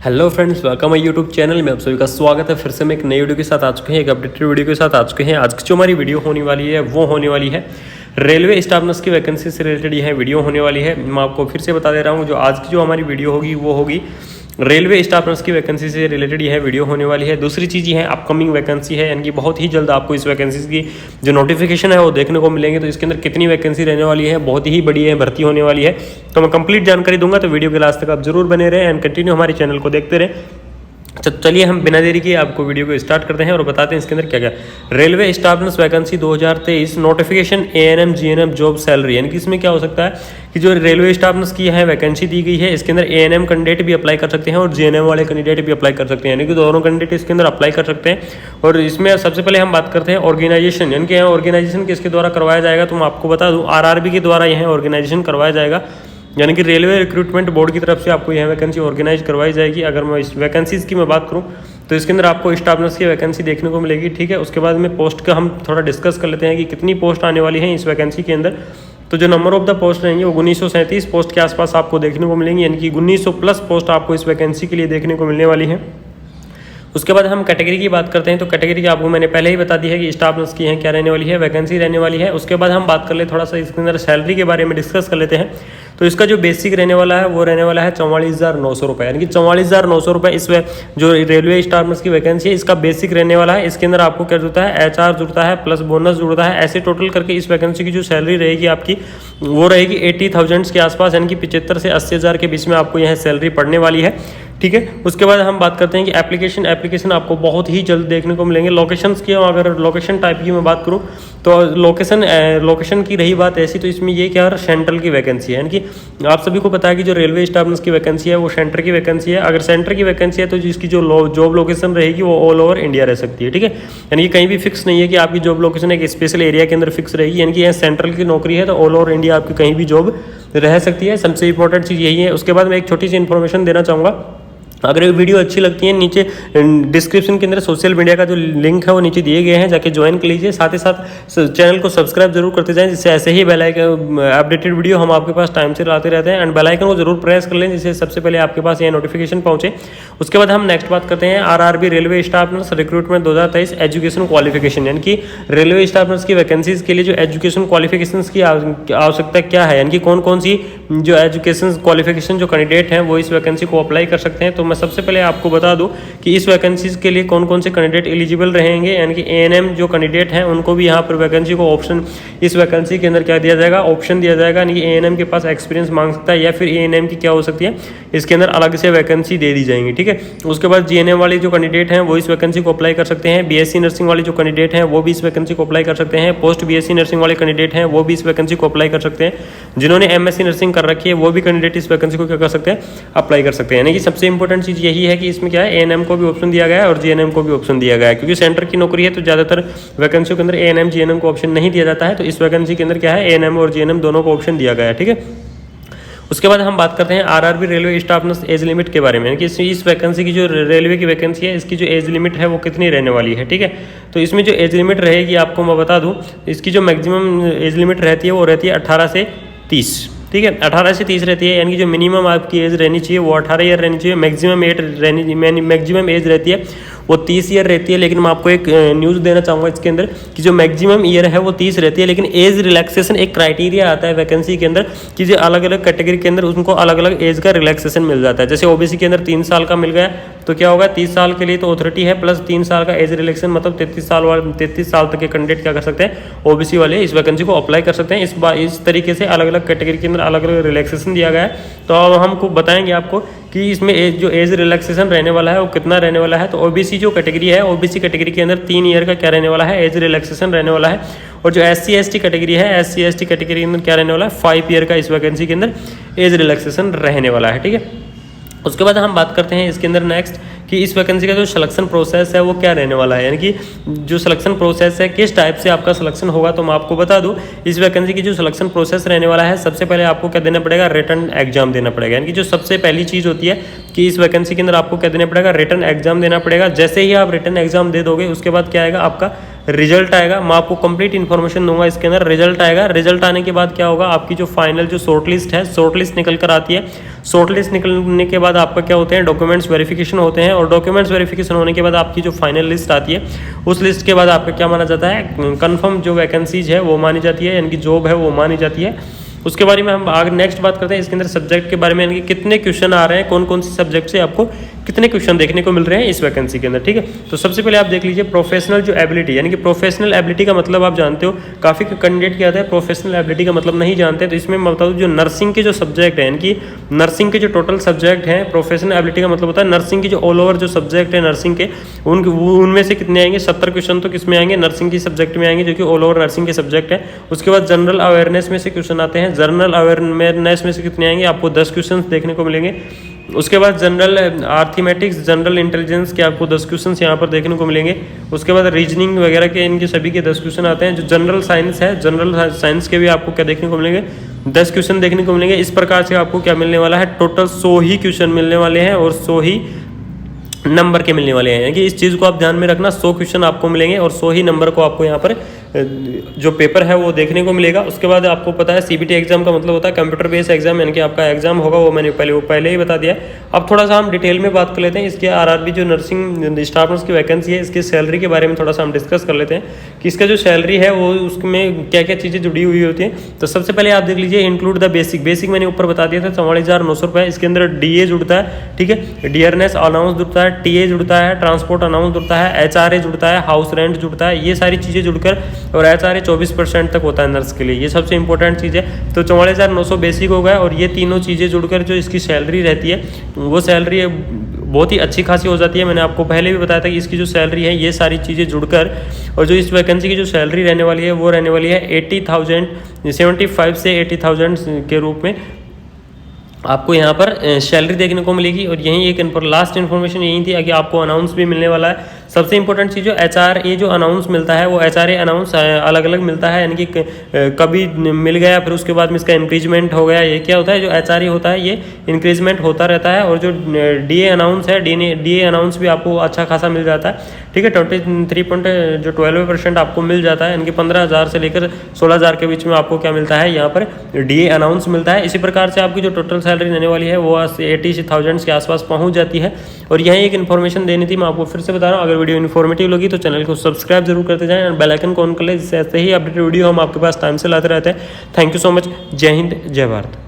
Hello friends, welcome my YouTube channel में आप सभी का स्वागत है। फिर से मैं एक नई वीडियो के साथ आ चुके हैं, एक अपडेटेड वीडियो के साथ आ चुके हैं। आज की जो हमारी वीडियो होने वाली है वो होने वाली है रेलवे स्टाफ नर्स की वैकेंसी से रिलेटेड यह वीडियो होने वाली है। मैं आपको फिर से बता दे रहा हूँ, जो आज की जो हमारी वीडियो होगी वो होगी रेलवे स्टाफ नर्स की वैकेंसी से रिलेटेड यह वीडियो होने वाली है। दूसरी चीज़ ये है, अपकमिंग वैकेंसी है, यानी कि बहुत ही जल्द आपको इस वैकेंसी की जो नोटिफिकेशन है वो देखने को मिलेंगे। तो इसके अंदर कितनी वैकेंसी रहने वाली है, बहुत ही बड़ी है, भर्ती होने वाली है। तो मैं कंप्लीट जानकारी दूंगा, तो वीडियो के लास्ट तक आप जरूर बने रहें एंड कंटिन्यू हमारे चैनल को देखते रहें। चलिए हम बिना देरी किए आपको वीडियो को स्टार्ट करते हैं और बताते हैं इसके अंदर क्या क्या। Railway staff nurse vacancy 2023 notification ANM GNM job salary, यानी कि इसमें क्या हो सकता है कि जो रेलवे स्टाफ नर्स की है वैकेंसी दी गई है, इसके अंदर एएनएम कैंडिडेट भी अप्लाई कर सकते हैं और जीएनएम वाले कैंडिडेट भी अप्लाई कर सकते हैं, यानी कि दोनों कैंडिडेट इसके अंदर अप्लाई कर सकते हैं। और इसमें सबसे पहले हम बात करते हैं ऑर्गेनाइजेशन, यानी कि ऑर्गेनाइजेशन किसके द्वारा करवाया जाएगा। तो मैं आपको बता दूँ, आरआरबी के द्वारा यह ऑर्गेनाइजेशन करवाया जाएगा, यानी कि रेलवे रिक्रूटमेंट बोर्ड की तरफ से आपको यह वैकेंसी ऑर्गेनाइज करवाई जाएगी। अगर मैं इस वैकेंसीज़ की मैं बात करूं तो इसके अंदर आपको स्टाफ नर्स की वैकेंसी देखने को मिलेगी, ठीक है। उसके बाद में पोस्ट का हम थोड़ा डिस्कस कर लेते हैं कि कितनी पोस्ट आने वाली है इस वैकेंसी के अंदर। तो जो नंबर ऑफ द पोस्ट रहेंगे वो 1937 पोस्ट के आसपास आपको देखने को मिलेंगी, यानी कि 1900 प्लस पोस्ट आपको इस वैकेंसी के लिए देखने को मिलने वाली है। उसके बाद हम कैटेगरी की बात करते हैं, तो कैटेगरी की आपको मैंने पहले ही बता दी है कि स्टाफ नर्स की है क्या रहने वाली है, वैकेंसी रहने वाली है। उसके बाद हम बात कर ले थोड़ा सा इसके अंदर सैलरी के बारे में डिस्कस कर लेते हैं। तो इसका जो बेसिक रहने वाला है वो रहने वाला है 44,900 रुपये, यानी कि 44,900 रुपये इस जो रेलवे स्टाफ नर्स की वैकेंसी है इसका बेसिक रहने वाला है। इसके अंदर आपको क्या जुड़ता है, एचआर जुड़ता है प्लस बोनस जुड़ता है। ऐसे टोटल करके इस वैकेंसी की जो सैलरी रहेगी आपकी वो रहेगी 80,000 के आसपास, यानी कि 75 से 80,000 के बीच में आपको यह सैलरी पड़ने वाली है, ठीक है। उसके बाद हम बात करते हैं कि एप्लीकेशन आपको बहुत ही जल्द देखने को मिलेंगे। लोकेशंस की अगर लोकेशन टाइप की मैं बात करूं तो लोकेशन की रही बात ऐसी, तो इसमें ये क्या है, सेंट्रल की वैकेंसी है, यानी कि आप सभी को पता है कि जो रेलवे स्टाफ नर्स की वैकेंसी है वो सेंटर की वैकेंसी है। अगर सेंटर की वैकेंसी है तो जिसकी जो जॉब लोकेशन रहेगी वो ऑल ओवर इंडिया रह सकती है, ठीक है। यानी कि कहीं भी फिक्स नहीं है कि आपकी जॉब लोकेशन एक स्पेशल एरिया के अंदर फिक्स रहेगी, यानी कि यह सेंट्रल की नौकरी है तो ऑल ओवर इंडिया आपकी कहीं भी जॉब रह सकती है। सबसे इंपॉर्टेंट चीज़ यही है। उसके बाद मैं एक छोटी सी इन्फॉर्मेशन देना चाहूँगा, अगर ये वीडियो अच्छी लगती है नीचे डिस्क्रिप्शन के अंदर सोशल मीडिया का जो लिंक है वो नीचे दिए गए हैं, जाके ज्वाइन कर लीजिए। साथ ही साथ चैनल को सब्सक्राइब जरूर करते जाएं, जिससे ऐसे ही बेल आइकन अपडेटेड वीडियो हम आपके पास टाइम से लाते रहते हैं। एंड बेल आइकन को जरूर प्रेस कर लें, जिससे सबसे पहले आपके पास ये नोटिफिकेशन पहुंचे। उसके बाद हम नेक्स्ट बात करते हैं RRB railway staff nurse recruitment 2023 education qualification, यानी कि रेलवे स्टाफ नर्स की वैकेंसीज के लिए जो एजुकेशन क्वालिफिकेशन की आवश्यकता क्या है, यानी कि कौन कौन सी जो एजुकेशन क्वालिफिकेशन जो कैंडिडेट हैं वो इस वैकेंसी को अप्लाई कर सकते हैं। तो मैं सबसे पहले आपको बता दूं कि इस वैकेंसीज के लिए कौन कौन से कैंडिडेट एलिजिबल रहेंगे, यानी कि एएनएम जो कैंडिडेट हैं उनको भी यहाँ पर वैकेंसी को ऑप्शन इस वैकेंसी के अंदर क्या दिया जाएगा, ऑप्शन दिया जाएगा, यानी कि एएनएम के पास एक्सपीरियंस मांग सकता है या फिर एएनएम की क्या हो सकती है, इसके अंदर अलग से वैकेंसी दे दी जाएंगी, ठीक है। उसके बाद जीएनएम वाले जो कैंडिडेट हैं वो इस वैकेंसी को अप्लाई कर सकते हैं। बीएससी नर्सिंग वाले जो कैंडिडेट हैं वो भी इस वैकेंसी को अप्लाई कर सकते हैं। पोस्ट बीएससी नर्सिंग वाले कैंडिडेट हैं वो भी इस वैकेंसी को अप्लाई कर सकते हैं। जिन्होंने एमएससी नर्सिंग कर रखी है वो भी कैंडिडेट इस वैकेंसी को क्या कर सकते हैं, अप्लाई कर सकते हैं। यानी कि सबसे इंपॉर्टेंट चीज़ यही है कि इसमें क्या है, एएनएम को भी ऑप्शन दिया गया है और जीएनएम को भी ऑप्शन दिया गया है, क्योंकि सेंटर की नौकरी है तो ज़्यादातर वैकेंसियों के अंदर एएनएम जीएनएम को ऑप्शन नहीं दिया जाता है। तो इस वैकेंसी के अंदर क्या है, एएनएम और जीएनएम दोनों को ऑप्शन दिया गया है, ठीक है। उसके बाद हम बात करते हैं RRB railway staff nurse age limit के बारे में, यानी कि इस वैकेंसी की जो रेलवे की वैकेंसी है इसकी जो एज लिमिट है वो कितनी रहने वाली है, ठीक है। तो इसमें जो एज लिमिट रहेगी आपको मैं बता दूं, इसकी जो मैक्सिमम एज लिमिट रहती है वो रहती है 18 से 30, ठीक है। 18 से 30 रहती है, यानी कि जो मिनिमम आपकी एज रहनी चाहिए वो 18 ईयर रहनी चाहिए। मैक्सिमम एज रहती है वो 30 ईयर रहती है। लेकिन मैं आपको एक न्यूज़ देना चाहूँगा इसके अंदर कि जो मैक्सिमम ईयर है वो 30 रहती है, लेकिन एज रिलैक्सेशन एक क्राइटेरिया आता है वैकेंसी के अंदर कि जो अलग अलग कैटेगरी के अंदर उनको अलग अलग एज का रिलैक्सेशन मिल जाता है। जैसे ओबीसी के अंदर 3 साल का मिल गया तो क्या होगा, 30 साल के लिए तो अथॉरिटी है प्लस 3 साल का एज रिलैक्सेशन, मतलब 33 साल तक के कैंडिडेट क्या कर सकते हैं, ओबीसी वाले इस वैकेंसी को अप्लाई कर सकते हैं। इस तरीके से अलग अलग कैटेगरी के अंदर अलग अलग रिलैक्सेशन दिया गया है। तो अब हमको बताएंगे आपको कि इसमें जो एज रिलैक्सेशन रहने वाला है वो कितना रहने वाला है। तो ओबीसी जो कैटेगरी है, ओबीसी कैटेगरी के अंदर 3 ईयर का क्या रहने वाला है, एज रिलैक्सेशन रहने वाला है। और जो एससी एसटी कैटेगरी है, एससी एसटी कैटेगरी के अंदर क्या रहने वाला है, 5 ईयर का इस वैकेंसी के अंदर एज रिलैक्सेशन रहने वाला है, ठीक है। उसके बाद हम बात करते हैं इसके अंदर नेक्स्ट कि इस वैकेंसी का जो सिलेक्शन प्रोसेस है वो क्या रहने वाला है, यानी कि जो सिलेक्शन प्रोसेस है किस टाइप से आपका सिलेक्शन होगा। तो मैं आपको बता दूं, इस वैकेंसी की जो सिलेक्शन प्रोसेस रहने वाला है, सबसे पहले आपको क्या देना पड़ेगा, रिटन एग्जाम देना पड़ेगा। यानी कि जो सबसे पहली चीज़ होती है कि इस वैकेंसी के अंदर आपको क्या देना पड़ेगा, रिटन एग्जाम देना पड़ेगा। जैसे ही आप रिटन एग्जाम दे दोगे उसके बाद क्या आएगा, आपका रिजल्ट आएगा। मैं आपको कंप्लीट इन्फॉर्मेशन दूंगा इसके अंदर। रिजल्ट आएगा, रिजल्ट आने के बाद क्या होगा, आपकी जो फाइनल जो शॉर्ट लिस्ट है, शॉर्ट लिस्ट निकल कर आती है। शॉर्ट लिस्ट निकलने के बाद आपका क्या होते हैं, डॉक्यूमेंट्स वेरिफिकेशन होते हैं, और डॉक्यूमेंट्स वेरिफिकेशन होने के बाद आपकी जो फाइनल लिस्ट आती है, उस लिस्ट के बाद आपका क्या माना जाता है, कन्फर्म जो वैकेंसीज है वो मानी जाती है, यानी कि जॉब है वो मानी जाती है। उसके बारे में हम आगे नेक्स्ट बात करते हैं। इसके अंदर सब्जेक्ट के बारे में, यानी कि कितने क्वेश्चन आ रहे हैं, कौन कौन से सब्जेक्ट से आपको कितने क्वेश्चन देखने को मिल रहे हैं इस वैकेंसी के अंदर, ठीक है। तो सबसे पहले आप देख लीजिए प्रोफेशनल जो एबिलिटी, यानी कि प्रोफेशनल एबिलिटी का मतलब आप जानते हो, काफ़ी कैंडिडेट क्या होता है प्रोफेशनल एबिलिटी का मतलब नहीं जानते। तो इसमें मैं बता दूं, जो नर्सिंग के जो सब्जेक्ट है, यानी कि नर्सिंग के जो टोटल सब्जेक्ट हैं, प्रोफेशनल एबिलिटी का मतलब होता है नर्सिंग की जो ऑल ओवर जो सब्जेक्ट है नर्सिंग के, उनमें से कितने आएंगे, 70 क्वेश्चन तो किसमें आएंगे, नर्सिंग की सब्जेक्ट में आएंगे, जो कि ऑल ओवर नर्सिंग के सब्जेक्ट है। उसके बाद जनरल अवेयरनेस में से क्वेश्चन आते हैं, जनरल अवेयरनेस में से कितने आएंगे, आपको 10 क्वेश्चन देखने को मिलेंगे। उसके बाद जनरल आर्थमेटिक्स, जनरल इंटेलिजेंस के आपको 10 क्वेश्चन यहाँ पर देखने को मिलेंगे। उसके बाद रीजनिंग वगैरह के इनके सभी के 10 क्वेश्चन आते हैं। जो जनरल साइंस है, जनरल साइंस के भी आपको क्या देखने को मिलेंगे, 10 क्वेश्चन देखने को मिलेंगे। इस प्रकार से आपको क्या मिलने वाला है, टोटल 100 ही क्वेश्चन मिलने वाले हैं, और 100 ही नंबर के मिलने वाले हैं। यानी कि इस चीज़ को आप ध्यान में रखना, 100 क्वेश्चन आपको मिलेंगे और 100 ही नंबर को आपको यहाँ पर जो पेपर है वो देखने को मिलेगा। उसके बाद आपको पता है सीबीटी एग्जाम का मतलब होता है कंप्यूटर बेस्ड एग्जाम, यानी कि आपका एग्जाम होगा, वो मैंने पहले ही बता दिया। अब थोड़ा सा हम डिटेल में बात कर लेते हैं इसके आरआरबी जो नर्सिंग स्टाफ नर्स की वैकेंसी है, इसकी सैलरी के बारे में थोड़ा सा हम डिस्कस कर लेते हैं कि इसका जो सैलरी है वो उसमें क्या क्या चीज़ें जुड़ी हुई होती हैं। तो सबसे पहले आप देख लीजिए, इंक्लूड द बेसिक मैंने ऊपर बता दिया था 44,900 रुपये। इसके अंदर डीए जुड़ता है, ठीक है, डियरनेस अलाउंस जुड़ता है, टीए जुड़ता है, ट्रांसपोर्ट अलाउंस जुड़ता है, एचआरए जुड़ता है, हाउस रेंट जुड़ता है, ये सारी चीज़ें जुड़कर, और एचआरए 24% तक होता है नर्स के लिए, ये सबसे इंपॉर्टेंट चीज़ है। तो 44,900 बेसिक हो गया, और ये तीनों चीज़ें जुड़कर जो इसकी सैलरी रहती है वो सैलरी बहुत ही अच्छी खासी हो जाती है। मैंने आपको पहले भी बताया था कि इसकी जो सैलरी है, ये सारी चीज़ें जुड़कर, और जो इस वैकेंसी की जो सैलरी रहने वाली है वो रहने वाली है 80,000, 75 से 80,000 के रूप में आपको यहाँ पर सैलरी देखने को मिलेगी। और यही एक लास्ट इन्फॉर्मेशन यही थी कि आपको अनाउंस भी मिलने वाला है। सबसे इंपॉर्टेंट चीज़ जो एचआरए जो अनाउंस मिलता है, वो एचआरए अनाउंस अलग अलग मिलता है, यानी कि कभी मिल गया फिर उसके बाद में इसका इंक्रीजमेंट हो गया। ये क्या होता है, जो एचआरए होता है ये इंक्रीजमेंट होता रहता है। और जो डीए अनाउंस है, डीए अनाउंस भी आपको अच्छा खासा मिल जाता है, ठीक है, 23.12% आपको मिल जाता है, यानी कि 15,000 से लेकर 16,000 के बीच में आपको क्या मिलता है, यहाँ पर डीए अनाउंस मिलता है। इसी प्रकार से आपकी जो टोटल सैलरी रहने वाली है वो 80,000 के आसपास पहुँच जाती है। और यही एक इन्फॉर्मेशन देनी थी, मैं आपको फिर से बता रहा हूँ। अगर वीडियो इन्फॉर्मेटिव लगी तो चैनल को सब्सक्राइब जरूर करते जाएं और बेल आइकन को ऑन कर लें, जिससे ऐसे ही अपडेटेड वीडियो हम आपके पास टाइम से लाते रहते हैं। Thank you so much. जय हिंद, जय भारत।